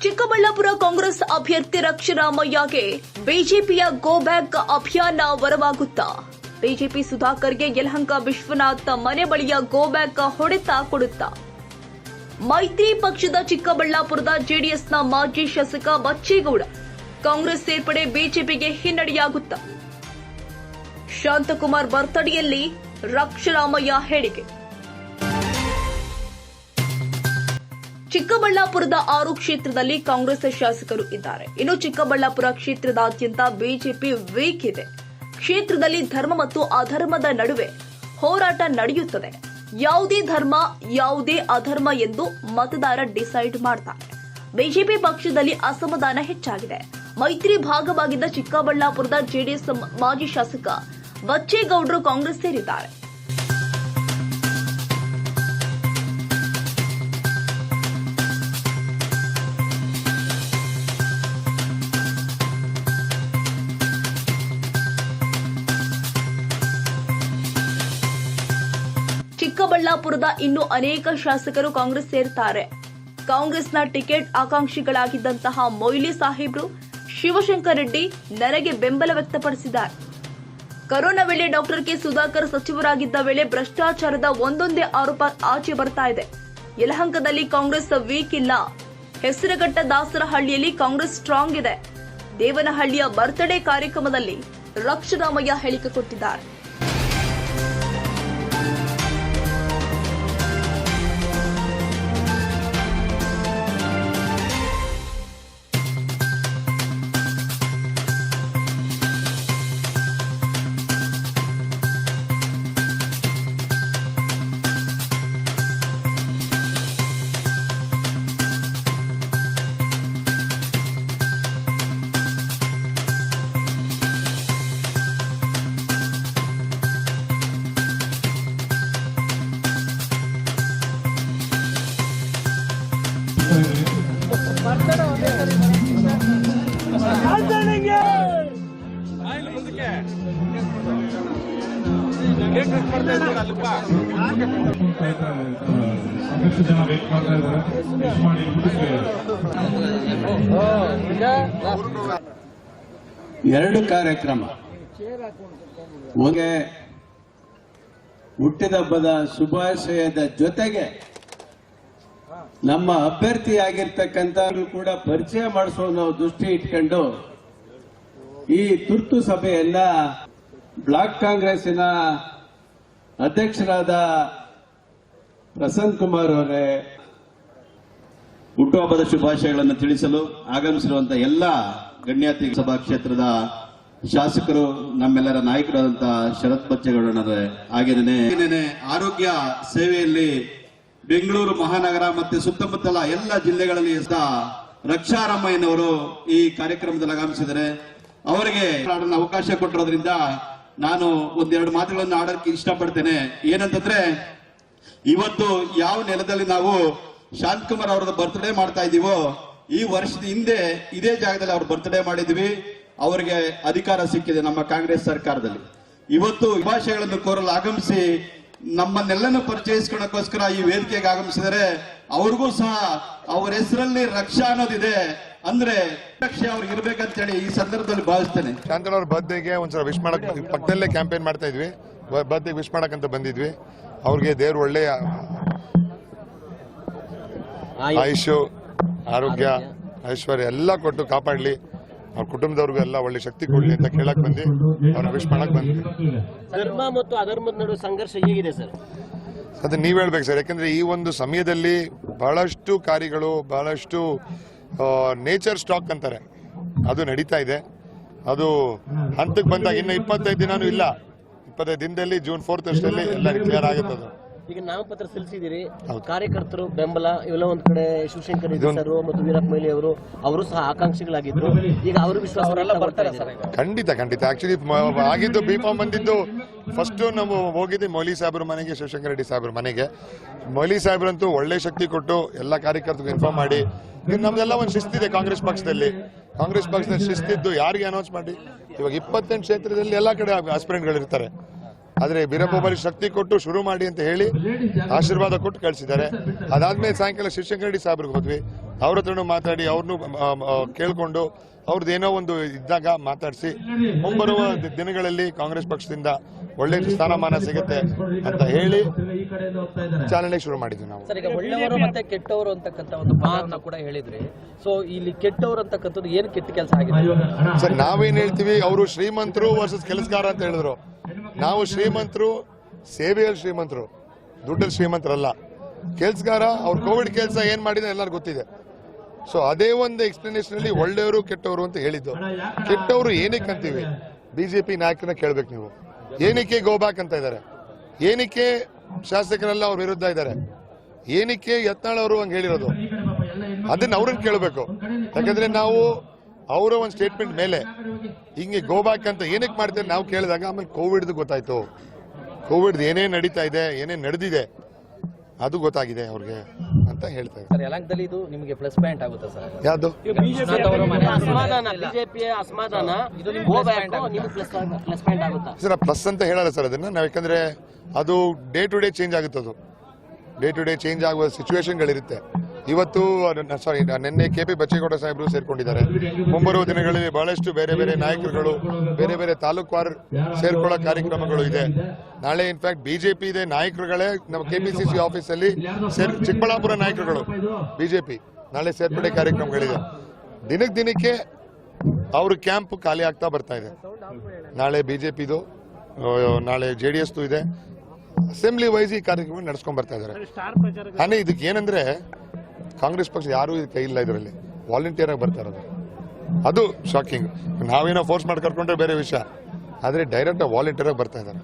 ಚಿಕ್ಕಬಳ್ಳಾಪುರ ಕಾಂಗ್ರೆಸ್ ಅಭ್ಯರ್ಥಿ ರಕ್ಷರಾಮಯ್ಯಗೆ ಬಿಜೆಪಿಯ go back ಅಭಿಯಾನ ವರವಾಗುತ್ತಾ? ಬಿಜೆಪಿ ಸುಧಾಕರ್ಗೆ ಯಲಹಂಕ ವಿಶ್ವನಾಥ್ ಮನೆ ಬಳಿಯ ಗೋ ಬ್ಯಾಕ್ ಹೊಡೆತ ಕೊಡುತ್ತಾ? ಮೈತ್ರಿ ಪಕ್ಷದ ಚಿಕ್ಕಬಳ್ಳಾಪುರದ ಜೆಡಿಎಸ್ನ ಮಾಜಿ ಶಾಸಕ ಬಚ್ಚೇಗೌಡ ಕಾಂಗ್ರೆಸ್ ಸೇರ್ಪಡೆ ಬಿಜೆಪಿಗೆ ಹಿನ್ನಡೆಯಾಗುತ್ತಾ? ಶಾಂತಕುಮಾರ್ ಬರ್ತಡೆಯಲ್ಲಿ ರಕ್ಷರಾಮಯ್ಯ ಹೇಳಿಕೆ. ಚಿಕ್ಕಬಳ್ಳಾಪುರದ 6 ಕ್ಷೇತ್ರದಲ್ಲಿ ಕಾಂಗ್ರೆಸ್ ಶಾಸಕರು ಇದ್ದಾರೆ. ಇನ್ನು ಚಿಕ್ಕಬಳ್ಳಾಪುರ ಕ್ಷೇತ್ರದಾದ್ಯಂತ ಬಿಜೆಪಿ ವೀಕ್ ಇದೆ. ಕ್ಷೇತ್ರದಲ್ಲಿ ಧರ್ಮ ಮತ್ತು ಅಧರ್ಮದ ನಡುವೆ ಹೋರಾಟ ನಡೆಯುತ್ತದೆ. ಯಾವುದೇ ಧರ್ಮ ಯಾವುದೇ ಅಧರ್ಮ ಎಂದು ಮತದಾರ ಡಿಸೈಡ್ ಮಾಡ್ತಾರೆ. ಬಿಜೆಪಿ ಪಕ್ಷದಲ್ಲಿ ಅಸಮಾಧಾನ ಹೆಚ್ಚಾಗಿದೆ. ಮೈತ್ರಿ ಭಾಗವಾಗಿದ್ದ ಚಿಕ್ಕಬಳ್ಳಾಪುರದ ಜೆಡಿಎಸ್ ಮಾಜಿ ಶಾಸಕ ಬಚ್ಚೇಗೌಡರು ಕಾಂಗ್ರೆಸ್ ಸೇರಿದ್ದಾರೆ. ಚಿಕ್ಕಬಳ್ಳಾಪುರದ ಇನ್ನೂ ಅನೇಕ ಶಾಸಕರು ಕಾಂಗ್ರೆಸ್ ಸೇರ್ತಾರೆ. ಕಾಂಗ್ರೆಸ್ನ ಟಿಕೆಟ್ ಆಕಾಂಕ್ಷಿಗಳಾಗಿದ್ದಂತಹ ಮೊಯ್ಲಿ ಸಾಹೇಬ್ರು, ಶಿವಶಂಕರ್ ರೆಡ್ಡಿ ನನಗೆ ಬೆಂಬಲ ವ್ಯಕ್ತಪಡಿಸಿದ್ದಾರೆ. ಕೊರೋನಾ ವೇಳೆ ಡಾಕ್ಟರ್ ಕೆ ಸುಧಾಕರ್ ಸಚಿವರಾಗಿದ್ದ ವೇಳೆ ಭ್ರಷ್ಟಾಚಾರದ ಒಂದೊಂದೇ ಆರೋಪ ಆಚೆ ಬರ್ತಾ ಇದೆ. ಯಲಹಂಕದಲ್ಲಿ ಕಾಂಗ್ರೆಸ್ ವೀಕ್ ಇಲ್ಲ. ಹೆಸರುಘಟ್ಟ ದಾಸರಹಳ್ಳಿಯಲ್ಲಿ ಕಾಂಗ್ರೆಸ್ ಸ್ಟ್ರಾಂಗ್ ಇದೆ. ದೇವನಹಳ್ಳಿಯ ಬರ್ತ್ಡೇ ಕಾರ್ಯಕ್ರಮದಲ್ಲಿ ರಕ್ಷರಾಮಯ್ಯ ಹೇಳಿಕೆ ಕೊಟ್ಟಿದ್ದಾರೆ. ಎರಡು ಕಾರ್ಯಕ್ರಮ, ಒಂದು ಹುಟ್ಟಿದಬ್ಬದ ಶುಭಾಶಯದ ಜೊತೆಗೆ ನಮ್ಮ ಅಭ್ಯರ್ಥಿಯಾಗಿರ್ತಕ್ಕಂಥ ಕೂಡ ಪರಿಚಯ ಮಾಡಿಸೋ ನಾವು ದೃಷ್ಟಿ ಇಟ್ಕೊಂಡು ಈ ತುರ್ತು ಸಭೆಯನ್ನ ಬ್ಲಾಕ್ ಕಾಂಗ್ರೆಸ್ಸಿನ ಅಧ್ಯಕ್ಷರಾದ ಪ್ರಸನ್ನ ಕುಮಾರ್ ಅವರೇ ಹುಟ್ಟುಹಬ್ಬದ ಶುಭಾಶಯಗಳನ್ನು ತಿಳಿಸಲು ಆಗಮಿಸಿರುವಂತಹ ಎಲ್ಲ ಗಣ್ಯಾತಿ ಸಭಾ ಕ್ಷೇತ್ರದ ಶಾಸಕರು, ನಮ್ಮೆಲ್ಲರ ನಾಯಕರಾದಂತಹ ಶರತ್ ಬಚ್ಚೇಗೌಡರೇ, ಹಾಗೆಯೇ ಆರೋಗ್ಯ ಸೇವೆಯಲ್ಲಿ ಬೆಂಗಳೂರು ಮಹಾನಗರ ಮತ್ತು ಸುತ್ತಮುತ್ತಲ ಎಲ್ಲ ಜಿಲ್ಲೆಗಳಲ್ಲಿ ರಕ್ಷಾರಾಮಯ್ಯನವರು ಈ ಕಾರ್ಯಕ್ರಮದಲ್ಲಿ ಆಗಮಿಸಿದರೆ ಅವರಿಗೆ ಅವಕಾಶ ಕೊಟ್ಟಿರೋದ್ರಿಂದ ನಾನು ಒಂದೆರಡು ಮಾತುಗಳನ್ನು ಆಡೋಕೆ ಇಷ್ಟಪಡ್ತೇನೆ. ಏನಂತಂದ್ರೆ, ಇವತ್ತು ಯಾವ ನೆಲದಲ್ಲಿ ನಾವು ಶಾಂತಕುಮಾರ್ ಅವರದ ಬರ್ತ್ಡೇ ಮಾಡ್ತಾ ಇದೀವೋ, ಈ ವರ್ಷದ ಹಿಂದೆ ಇದೇ ಜಾಗದಲ್ಲಿ ಅವ್ರ ಬರ್ತ್ಡೇ ಮಾಡಿದ್ವಿ. ಅವರಿಗೆ ಅಧಿಕಾರ ಸಿಕ್ಕಿದೆ ನಮ್ಮ ಕಾಂಗ್ರೆಸ್ ಸರ್ಕಾರದಲ್ಲಿ. ಇವತ್ತು ಶುಭಾಶಯಗಳನ್ನು ಕೋರಲು ಆಗಮಿಸಿ ನಮ್ಮನ್ನೆಲ್ಲನೂ ಪರಿಚಯಿಸ್ಕೊಳ್ಳೋಕ್ಕೋಸ್ಕರ ಈ ವೇದಿಕೆಗೆ ಆಗಮಿಸಿದರೆ ಅವ್ರಿಗೂ ಸಹ ಅವರ ಹೆಸರಲ್ಲಿ ರಕ್ಷಾ ಅನ್ನೋದಿದೆ. ಅಂದ್ರೆ ರಕ್ಷೆ ಅವ್ರಿಗೆ ಇರ್ಬೇಕಂತ ಹೇಳಿ ಈ ಸಂದರ್ಭದಲ್ಲಿ ಭಾವಿಸ್ತೇನೆ. ಶಾಂತನ್ ಅವ್ರ ಬರ್ತ್ಡೇಗೆ ಒಂದ್ಸಲ ವಿಶ್ ಮಾಡಕ್ ಪಕ್ಕದಲ್ಲೇ ಕ್ಯಾಂಪೇನ್ ಮಾಡ್ತಾ ಇದ್ವಿ. ಬರ್ತ್ಡೇ ವಿಶ್ ಮಾಡಕ್ ಅಂತ ಬಂದಿದ್ವಿ. ಅವ್ರಿಗೆ ದೇವ್ರು ಒಳ್ಳೆಯ ಆಯುಷು, ಆರೋಗ್ಯ, ಐಶ್ವರ್ಯ ಎಲ್ಲ ಕೊಟ್ಟು ಕಾಪಾಡ್ಲಿ, ಅವ್ರ ಕುಟುಂಬದವ್ರಿಗೂ ಎಲ್ಲ ಒಳ್ಳೆ ಶಕ್ತಿ ಕೊಡ್ಲಿ ಅಂತ ಕೇಳಕ್ ಬಂದು ಅವ್ರನ್ನ ವಿಶ್ ಮಾಡಕ್ ಬಂದ್ವಿ. ಧರ್ಮ ಮತ್ತು ಅಧರ್ಮದ ನಡುವೆ ಸಂಘರ್ಷ ಹೇಗಿದೆ ಸರ್? ಅದು ನೀವ್ ಹೇಳ್ಬೇಕು ಸರ್, ಯಾಕಂದ್ರೆ ಈ ಒಂದು ಸಮಯದಲ್ಲಿ ಬಹಳಷ್ಟು ಕಾರ್ಯಗಳು, ಬಹಳಷ್ಟು ನೇಚರ್ ಸ್ಟಾಕ್ ಅಂತಾರೆ, ಅದು ನಡೀತಾ ಇದೆ. ಅದು ಹಂತಕ್ಕೆ ಬಂದಾಗ ಇನ್ನು 25 ದಿನಾನೂ ಇಲ್ಲ, 25 ದಿನದಲ್ಲಿ ಜೂನ್ 4th ಅಷ್ಟರಲ್ಲಿ ಎಲ್ಲ ಕ್ಲಿಯರ್ ಆಗುತ್ತೆ. ಅದು ಈಗ ನಾಮಪತ್ರ ಸಲ್ಲಿಸಿದಿರಿ, ಕಾರ್ಯಕರ್ತರು ಬೆಂಬಲ ಇವೆಲ್ಲ ಒಂದ್ ಕಡೆ ಶಿವಶಂಕರ್ ರೆಡ್ಡಿ ಸರ್ ಮತ್ತು ವೀರಪ್ಪ ಮೊಯ್ಲಿ ಅವರು ಸಹ ಆಕಾಂಕ್ಷಿಗಳಾಗಿದ್ರು. ಈಗ ಅವರು ವಿಶ್ವಾಸ ಬರ್ತಾರೆ ಸರ್? ಖಂಡಿತ ಖಂಡಿತ. ಆಕ್ಚುಲಿ ಆಗಿದ್ದು ಬಿಫಾರ್ಮ್ ಬಂದಿದ್ದು ಫಸ್ಟ್ ನಾವು ಹೋಗಿದ್ದೆ ಮೊಯ್ಲಿ ಸಾಹೇಬ್ರ ಮನೆಗೆ, ಶಿವಶಂಕರ್ ರೆಡ್ಡಿ ಸಾಹೇಬ್ರ ಮನೆಗೆ. ಮೊಯ್ಲಿ ಸಾಹೇಬ್ರಂತೂ ಒಳ್ಳೆ ಶಕ್ತಿ ಕೊಟ್ಟು ಎಲ್ಲ ಕಾರ್ಯಕರ್ತರಿಗೆ ಇನ್ಫಾರ್ಮ್ ಮಾಡಿ, ನಮ್ದೆಲ್ಲ ಒಂದು ಶಿಸ್ತಿದೆ ಕಾಂಗ್ರೆಸ್ ಪಕ್ಷದಲ್ಲಿ. ಕಾಂಗ್ರೆಸ್ ಪಕ್ಷದಲ್ಲಿ ಶಿಸ್ತಿದ್ದು ಯಾರಿಗೆ ಅನೌನ್ಸ್ ಮಾಡಿ, ಇವಾಗ 28 ಕ್ಷೇತ್ರದಲ್ಲಿ ಎಲ್ಲಾ ಕಡೆ ಆಸ್ಪಿರೆಂಟ್ಗಳು ಇರ್ತಾರೆ. ಆದ್ರೆ ವೀರಪ್ಪಮೊಯ್ಲಿ ಶಕ್ತಿ ಕೊಟ್ಟು ಶುರು ಮಾಡಿ ಅಂತ ಹೇಳಿ ಆಶೀರ್ವಾದ ಕೊಟ್ಟು ಕಳಿಸಿದ್ದಾರೆ. ಅದಾದ್ಮೇಲೆ ಸಾಯಂಕಾಲ ಶಿವಶಂಕರ ರೆಡ್ಡಿ ಸಾಹೇಬ್ರಿಗೆ ಹೋದ್ವಿ, ಅವ್ರ ಹತ್ರನೂ ಮಾತಾಡಿ ಅವ್ರನ್ನೂ ಕೇಳ್ಕೊಂಡು ಅವ್ರದ್ದು ಏನೋ ಒಂದು ಇದ್ದಾಗ ಮಾತಾಡಿಸಿ ಮುಂಬರುವ ದಿನಗಳಲ್ಲಿ ಕಾಂಗ್ರೆಸ್ ಪಕ್ಷದಿಂದ ಒಳ್ಳೆ ಸ್ಥಾನಮಾನ ಸಿಗುತ್ತೆ ಅಂತ ಹೇಳಿ ಚಾಲನೆ ಶುರು ಮಾಡಿದ್ವಿ ನಾವು. ಸರ್, ಈಗ ಒಳ್ಳೆಯವರು ಮತ್ತೆ ಕೆಟ್ಟವರು ಅಂತಕ್ಕಂಥ ಒಂದು ಮಾತನ್ನ ಕೂಡ ಹೇಳಿದ್ರಿ. ಸೊ ಇಲ್ಲಿ ಕೆಟ್ಟವರು ಅಂತಕ್ಕಂಥದ್ದು ಏನು ಕೆಟ್ಟ ಕೆಲಸ ಆಗಿದೆ ಸರ್? ನಾವೇನ್ ಹೇಳ್ತೀವಿ, ಅವರು ಶ್ರೀಮಂತರು ವರ್ಸಸ್ ಕೆಲಸಗಾರ ಅಂತ ಹೇಳಿದ್ರು. ನಾವು ಶ್ರೀಮಂತರು, ಸೇವೆಯಲ್ಲಿ ಶ್ರೀಮಂತರು, ದುಡ್ಡಲ್ಲಿ ಶ್ರೀಮಂತರಲ್ಲ. ಕೆಲಸಗಾರ ಅವ್ರು ಕೋವಿಡ್ ಕೆಲಸ ಏನ್ ಮಾಡಿದ್ರೆ ಎಲ್ಲರಿಗೂ ಗೊತ್ತಿದೆ. ಸೊ ಅದೇ ಒಂದು ಎಕ್ಸ್ಪ್ಲನೇಷನ್ ಅಲ್ಲಿ ಒಳ್ಳೆಯವರು ಕೆಟ್ಟವರು ಅಂತ ಹೇಳಿದ್ದು. ಕೆಟ್ಟವರು ಏನಕ್ಕೆ ಅಂತೀವಿ? ಬಿಜೆಪಿ ನಾಯಕರನ್ನ ಕೇಳ್ಬೇಕು ನೀವು. ಏನಕ್ಕೆ ಗೋ ಬ್ಯಾಕ್ ಅಂತ ಇದ್ದಾರೆ? ಏನಕ್ಕೆ ಶಾಸಕರೆಲ್ಲ ಅವ್ರ ವಿರುದ್ಧ ಇದ್ದಾರೆ? ಏನಕ್ಕೆ ಯತ್ನಾಳ್ ಅವರು ಹಂಗೆ ಹೇಳಿರೋದು? ಅದನ್ನ ಅವ್ರನ್ನ ಕೇಳಬೇಕು. ಯಾಕಂದ್ರೆ ನಾವು ಅವರ ಒಂದು ಸ್ಟೇಟ್ಮೆಂಟ್ ಮೇಲೆ ಹಿಂಗೆ ಗೋ ಬ್ಯಾಕ್ ಅಂತ ಏನಕ್ಕೆ ಮಾಡ್ತಾರೆ ನಾವು ಕೇಳಿದಾಗ ಆಮೇಲೆ ಕೋವಿಡ್ ಗೊತ್ತಾಯ್ತು. ಕೋವಿಡ್ ಏನೇನ್ ನಡೀತಾ ಇದೆ, ಏನೇನ್ ನಡೆದಿದೆ ಅದು ಗೊತ್ತಾಗಿದೆ ಅವ್ರಿಗೆ ಅಂತ ಹೇಳ್ತಾ ಇದ್ದಾರೆ. ಯಲಹಂಕದಲ್ಲಿ ಇದು ನಿಮಗೆ ಪ್ಲಸ್ ಪಾಯಿಂಟ್ ಆಗುತ್ತೆ ಸರ್? ಯಾವುದು? ಬಿಜೆಪಿಯ ಅಸಮಾಧಾನ ಪ್ಲಸ್ ಪಾಯಿಂಟ್ ಆಗುತ್ತಾ ಸರ್? ಪ್ಲಸ್ ಅಂತ ಹೇಳಲ್ಲ ಸರ್ ಅದನ್ನ ನಾವು, ಯಾಕಂದ್ರೆ ಅದು ಡೇ ಟು ಡೇ ಚೇಂಜ್ ಆಗುತ್ತೆ. ಅದು ಡೇ ಟು ಡೇ ಚೇಂಜ್ ಆಗುವ ಸಿಚುವೇಶನ್ಗಳಿರುತ್ತೆ. ಇವತ್ತು ನಿನ್ನೆ KP ಬಚ್ಚೇಗೌಡ ಸಾಹೇಬರು ಸೇರ್ಕೊಂಡಿದ್ದಾರೆ. ಮುಂಬರುವ ದಿನಗಳಲ್ಲಿ ಬಹಳಷ್ಟು ಬೇರೆ ಬೇರೆ ನಾಯಕರುಗಳು, ಬೇರೆ ಬೇರೆ ತಾಲೂಕುವಾರು ಸೇರ್ಕೊಳ್ಳೋ ಕಾರ್ಯಕ್ರಮಗಳು ಇದೆ. ನಾಳೆ ಇನ್ಫ್ಯಾಕ್ಟ್ ಬಿಜೆಪಿ ಇದೆ ನಾಯಕರುಗಳೇ ನಮ್ಮ KPCC ಆಫೀಸಲ್ಲಿ ಚಿಕ್ಕಬಳ್ಳಾಪುರ ನಾಯಕರುಗಳು ಬಿಜೆಪಿ ನಾಳೆ ಸೇರ್ಪಡೆ ಕಾರ್ಯಕ್ರಮಗಳಿದೆ. ದಿನಕ್ಕೆ ಅವ್ರ ಕ್ಯಾಂಪ್ ಖಾಲಿ ಆಗ್ತಾ ಬರ್ತಾ ಇದೆ. ನಾಳೆ ಬಿಜೆಪಿದು, ನಾಳೆ JDS ಇದೆ. ಅಸೆಂಬ್ಲಿ ವೈಸ್ ಈ ಕಾರ್ಯಕ್ರಮ ನಡೆಸ್ಕೊಂಡ್ ಬರ್ತಾ ಇದ್ದಾರೆ. ಇದಕ್ಕೆ ಏನಂದ್ರೆ ಕಾಂಗ್ರೆಸ್ ಪಕ್ಷ ಯಾರು ಕೈ ಇಲ್ಲ, ಇದರಲ್ಲಿ ವಾಲಂಟಿಯರ್ ಆಗಿ ಬರ್ತಾ ಇರೋದು. ಅದು ಶಾಕಿಂಗ್. ನಾವೇನೋ ಫೋರ್ಸ್ ಮಾಡಿ ಕರ್ಕೊಂಡ್ರೆ ಬೇರೆ ವಿಷಯ, ಆದ್ರೆ ಡೈರೆಕ್ಟ್ ವಾಲಂಟಿಯರ್ ಆಗಿ ಬರ್ತಾ ಇದ್ದಾರೆ.